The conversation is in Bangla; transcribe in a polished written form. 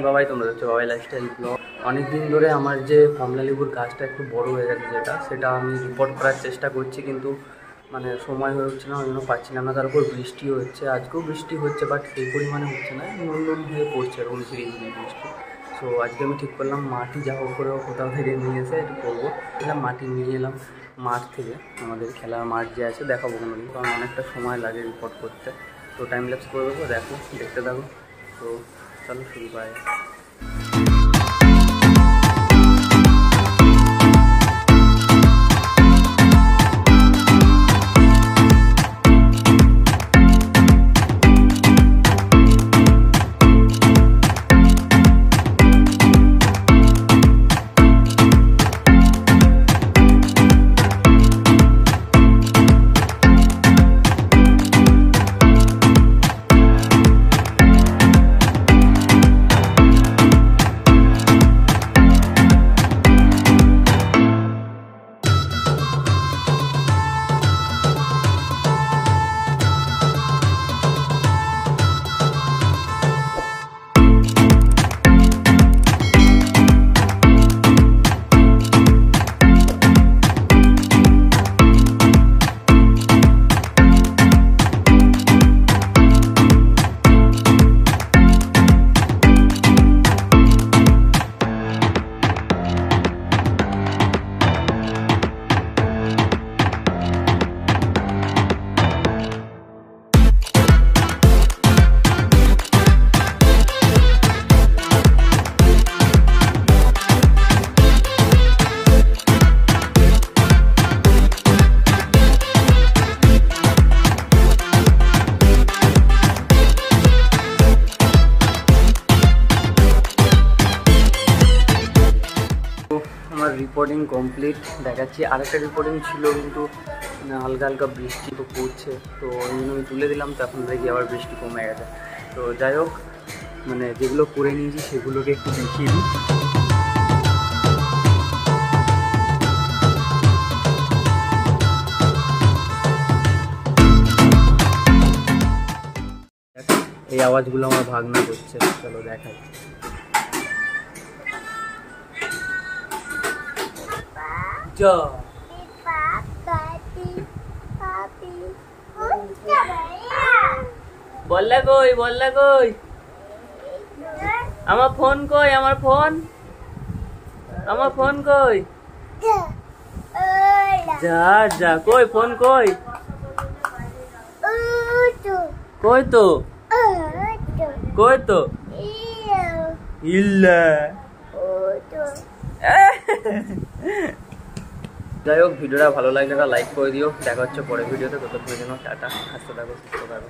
বাবাই, তোমরা হচ্ছে বাবাই লাইফস্টাইল ব্লগ। অনেকদিন ধরে আমার যে কমলা লেবুর গাছটা একটু বড় হয়ে গেছে, সেটা আমি রিপোর্ট করার চেষ্টা করছি, কিন্তু মানে সময় হয়ে উঠছে না, ওই জন্য পাচ্ছি না। তার উপর বৃষ্টিও হচ্ছে, আজকেও বৃষ্টি হচ্ছে, বাট সেই পরিমাণে হচ্ছে না, নুন হয়ে পড়ছে এরকম ধীরে ধীরে বৃষ্টি। সো আজকে আমি ঠিক করলাম মাটি যা হোক করে কোথাও থেকে নিয়ে এসে একটু করবো। মাটি নিয়ে এলাম মাঠ থেকে, আমাদের খেলার মাঠ যে আছে, দেখাবো কোনোদিন, কারণ অনেকটা সময় লাগে রিপোর্ট করতে। তো টাইম ল্যাপস করে দেবো, দেখতে থাকো। তো চলো শুরু করা যায়। আমার রিপোর্টিং কমপ্লিট দেখাচ্ছি। আরেকটা রিপোর্টিং ছিল, কিন্তু হালকা হালকা বৃষ্টি তো পড়ছে, তো ওই জন্য আমি তুলে দিলাম। তো এখন দেখি আবার বৃষ্টি কমে গেছে। তো যাই হোক, মানে যেগুলো করে নিয়েছি সেগুলোকে একটু দেখিয়ে দিই। এই আওয়াজগুলো আমার ভাগনা করছে, চলো দেখাই। বললা কই, বললা কই, আমার ফোন কই, আমার ফোন, আমার ফোন কই, যা যা, কই ফোন কই, কই তো, কই তো, ইল্লা। যাই হোক, ভিডিওটা ভালো লাগলে লাইক করে দিও। দেখা হচ্ছে পরের ভিডিওতে। ততক্ষণের জন্য টাটা, হাসতে থাকো, সুস্থ থাকো।